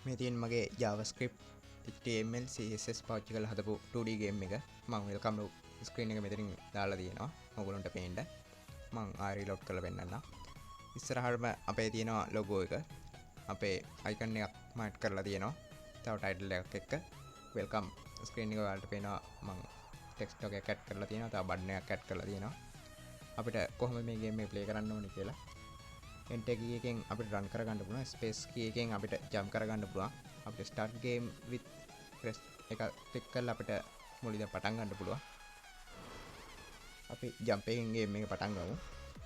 මේ තියෙන මගේ JavaScript HTML CSS පාවිච්චි කරලා හදපු 2D game එක. මම welcome screen එක මෙතනින් දාලා තියෙනවා. ඔයගොල්ලන්ට පේන්න. මම reload කරලා පෙන්නන්නම්. ඉස්සරහටම අපේ තියෙනවා logo එක. අපේ icon එකක් මාට් කරලා තියෙනවා. තව title එකක් එක්ක welcome screen එක වලට පේනවා මම text එකක් add කරලා තියෙනවා. තව button එකක් add කරලා තියෙනවා. අපිට කොහොමද මේ game එක play කරන්න ඕනේ කියලා enter key එකෙන් අපිට run කරගන්න පුළුවන්. space key එකෙන් අපිට jump කරගන්න පුළුවන්. අපිට start game with press එක click කරලා අපිට මුලින්ම පටන් ගන්න පුළුවන්. අපි jump එකෙන් game එක පටන් ගමු.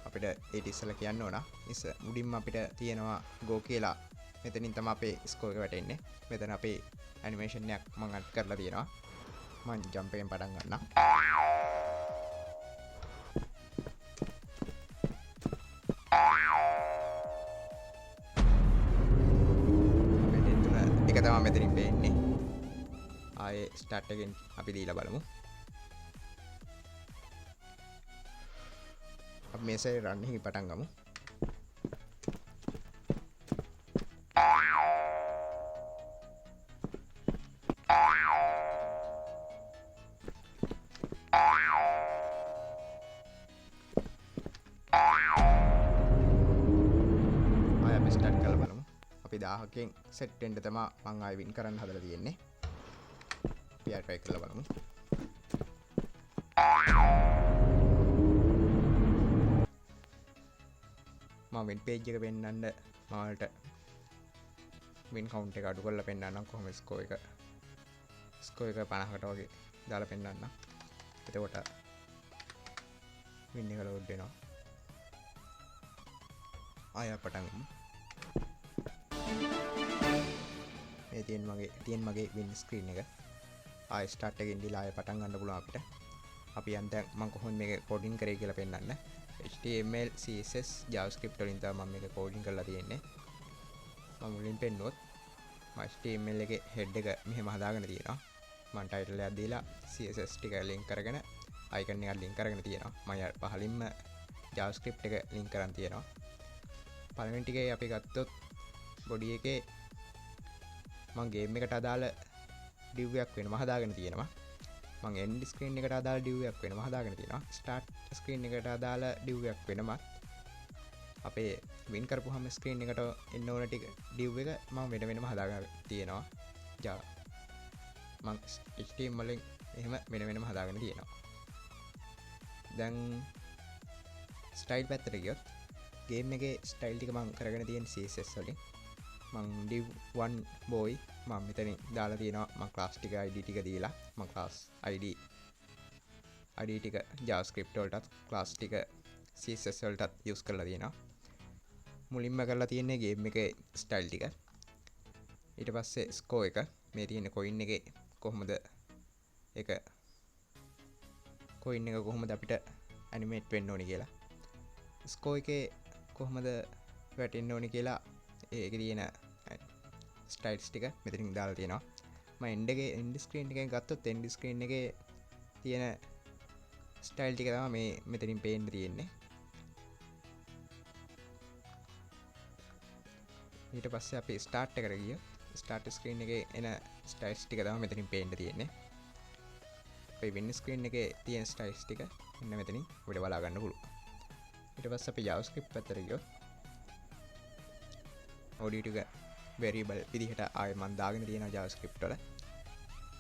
අපිට ඒක ඉස්සෙල්ලා කියන්න ඕන. මුලින්ම අපිට තියෙනවා go කියලා. මෙතනින් තමයි අපේ score එක වැටෙන්නේ. මෙතන අපේ animation එකක් මම add කරලා තියෙනවා. මම jump එකෙන් පටන් ගන්නම්. එක තමයි මෙතනින් පේන්නේ. ආයේ start එකෙන් අපි දීලා බලමු. අපි මේ සැරේ run එකකින් පටන් ගමු. ආයේ අපි start කරලා බලමු. අපි 1000කින් set වෙන්න තමයි මම ආයෙ win කරන්න හදලා තියෙන්නේ. අපි ආයෙ try කරලා බලමු. මම win page එක පෙන්නන්න මම වලට win count එක අඩු කරලා පෙන්නන්නම් කොහොමද score එක 50කට වගේ දාලා පෙන්නන්නම්. එතකොට win එක load වෙනවා. ආයෙ පටන් ගමු. මේ තියෙන මගේ win screen එක. ආයෙ start එකෙන් දීලා ආයෙ පටන් ගන්න පුළුවන් අපිට. අපි දැන් මම කොහොමද මේක coding කරේ කියලා පෙන්නන්න. HTML CSS JavaScript වලින් තමයි මම මේක coding කරලා තියෙන්නේ. මම මුලින් පෙන්නුවොත් මම HTML එකේ head එක මෙහෙම හදාගෙන තියෙනවා. මම title එකක් දීලා CSS ටික link කරගෙන icon එකක් link කරගෙන තියෙනවා. මම පහලින්ම JavaScript එක link කරන් තියෙනවා. පළවෙනි ටිකේ අපි ගත්තොත් body එකේ මම game එකට අදාළ div එකක් වෙනම හදාගෙන තියෙනවා. මම end screen එකට අදාළ div එකක් වෙනම හදාගෙන තියෙනවා. start screen එකට අදාළ div එකක් වෙනමත් අපේ win කරපුවාම screen එකට එන්න ඕන ටික div එක මම වෙනම හදාගෙන තියෙනවා. මම HTML වලින් එහෙම වෙනම හදාගෙන තියෙනවා. දැන් style පැත්තට ගියොත් game එකේ style ටික මම කරගෙන තියෙන CSS වලින් මම div 1 boy මම මෙතනින් දාලා තියෙනවා. මම class ටික id ටික දීලා මම class id ටික JavaScript වලටත් class ටික CSS වලටත් use කරලා තියෙනවා. මුලින්ම කරලා තියෙන්නේ game එකේ style ටික. ඊට පස්සේ score එක මේ තියෙන coin එකේ කොහොමද coin එක කොහොමද අපිට animate වෙන්න ඕනේ කියලා. score එකේ කොහොමද වැටෙන්න ඕනේ කියලා ඒකේ තියෙන styles ටික මෙතනින් දාලා තියෙනවා. මම end screen එකෙන් ගත්තොත් end screen එකේ තියෙන style ටික තමයි මේ මෙතනින් පේන්න තියෙන්නේ. ඊට පස්සේ අපි start එකට ගියා. start screen එකේ එන styles ටික තමයි මෙතනින් පේන්න තියෙන්නේ. අපේ win screen එකේ තියෙන styles ටික මෙන්න මෙතනින් අපිට බලා ගන්න පුළුවන්. ඊට පස්සේ අපි JavaScript පැත්තට ගියොත් audio ටික variable විදිහට ආයෙ මම දාගෙන තියෙනවා JavaScript වල.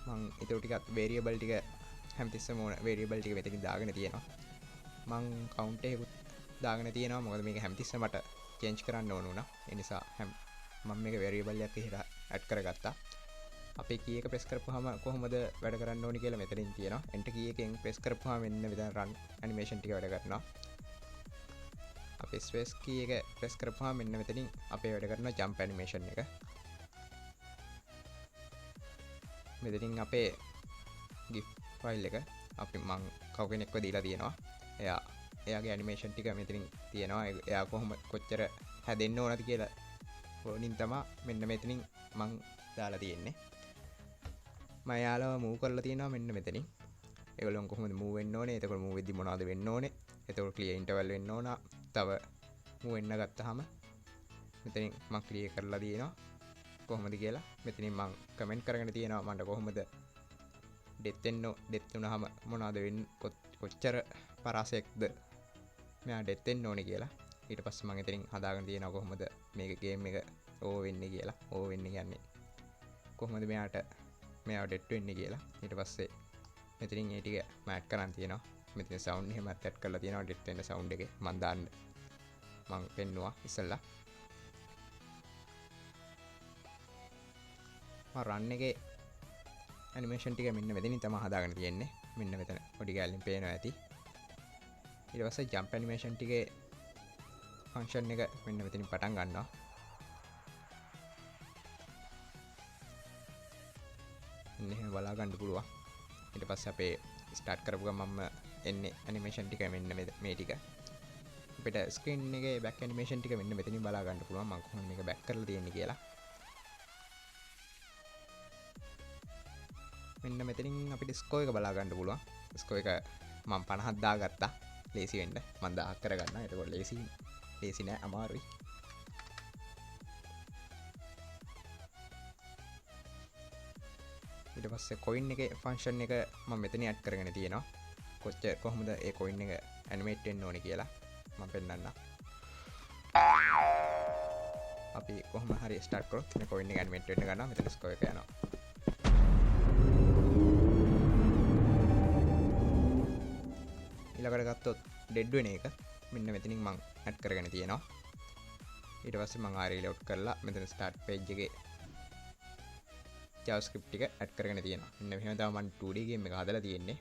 මම ඒක ටිකක් variable ටික හැමතිස්සෙම ඕන variable ටික මෙතනින් දාගෙන තියෙනවා. මම count එකකුත් දාගෙන තියෙනවා. මොකද මේක හැමතිස්සෙම මට change කරන්න ඕන වුණා. ඒ නිසා මම මේක variable එකක් විදිහට add කරගත්තා. අපේ key එක press කරපුවාම කොහොමද වැඩ කරන්න ඕනි කියලා මෙතනින් තියෙනවා. enter key එකෙන් press කරපුවාම මෙන්න මෙතන run animation ටික වැඩ කරනවා. අපේ space key එක press කරපුවාම මෙන්න මෙතනින් අපේ වැඩ කරන jump animation එක. මෙතනින් අපේ gif file එක අපි මම කව කෙනෙක්ව දීලා තියෙනවා. එයාගේ animation ටික මෙතනින් තියෙනවා. එයා කොච්චර හැදෙන්න ඕනද කියලා ඕනින් තමයි මෙන්න මෙතනින් මම දාලා තියෙන්නේ. මම යාළුවා move කරලා තියෙනවා මෙන්න මෙතනින්. ඒගොල්ලෝ කොහොමද move වෙන්න ඕනේ? එතකොට move වෙද්දි මොනවද වෙන්න ඕනේ? එතකොට clear interval වෙන්න ඕන. තව move වෙන්න ගත්තාම මෙතනින් මම clear කරලා දිනවා. කොහොමද කියලා මෙතනින් මං කමෙන්ට් කරගෙන තියෙනවා මට කොහොමද ඩෙත් වුණාම මොනවද වෙන්නේ කොච්චර පරාසයක්ද මෙයා ඩෙත් වෙන්න ඕනේ කියලා. ඊට පස්සේ මම එතනින් හදාගෙන තියෙනවා කොහොමද මේක ගේම් එක ඕ වෙන්නේ කියලා. ඕ වෙන්නේ කියන්නේ කොහොමද මෙයාව ඩෙත් වෙන්නේ කියලා. ඊට පස්සේ මෙතනින් ඒ ටික මම ඇඩ් කරන් තියෙනවා. මෙතන සවුන්ඩ් එහෙමත් ඇඩ් කරලා තියෙනවා ඩෙත් වෙන සවුන්ඩ් එකේ මම දාන්න මම පෙන්නුවා ඉස්සෙල්ලා. මම රන් එකේ ඇනිමේෂන් ටික මෙන්න මෙතනින් තමයි හදාගෙන තියෙන්නේ. මෙන්න මෙතන පොඩි ගෑල්ලෙන් පේනවා ඇති. ඊට පස්සේ ජම්ප් ඇනිමේෂන් ටිකේ ෆන්ක්ෂන් එක මෙන්න මෙතනින් පටන් ගන්නවා. මෙන්න එහෙම බලා ගන්න පුළුවන්. ඊට පස්සේ අපේ ස්ටාර්ට් කරපු ගමන්ම එන්නේ ඇනිමේෂන් ටික මෙන්න මේ ටික. අපිට ස්ක්‍රීන් එකේ බෑක් ඇනිමේෂන් ටික මෙන්න මෙතනින් බලා ගන්න පුළුවන් මම කොහොමද මේක බෑක් කරලා තියෙන්නේ කියලා. මෙන්න මෙතනින් අපිට ස්කෝ එක බලා ගන්න පුළුවන්. ස්කෝ එක මම 50ක් දාගත්තා. ලේසි වෙන්න. මම 10ක් කරගන්නවා. එතකොට ලේසි නෑ අමාරුයි. ඊට පස්සේ කොයින් එකේ ෆන්ක්ෂන් එක මම මෙතන ඇඩ් කරගෙන තියෙනවා. කොහොමද ඒ කොයින් එක ඇනිමේට් වෙන්න ඕනේ කියලා මම පෙන්නන්නම්. අපි කොහොම හරි ස්ටාර්ට් කරොත් මේ කොයින් එක ඇනිමේට් වෙන්න ගන්නවා. මෙතන ස්කෝ එක යනවා. ඊළඟට ගත්තොත් ඩෙඩ් වෙන එක මෙන්න මෙතනින් මම ඇඩ් කරගෙන තියෙනවා. ඊට පස්සේ මම ආරි ලෝඩ් කරලා මෙතන ස්ටාර්ට් පේජ් එකේ JavaScript ටික ඇඩ් කරගෙන තියෙනවා. මෙන්න මෙහෙම තමයි මම 2D ගේම් එක හදලා තියෙන්නේ.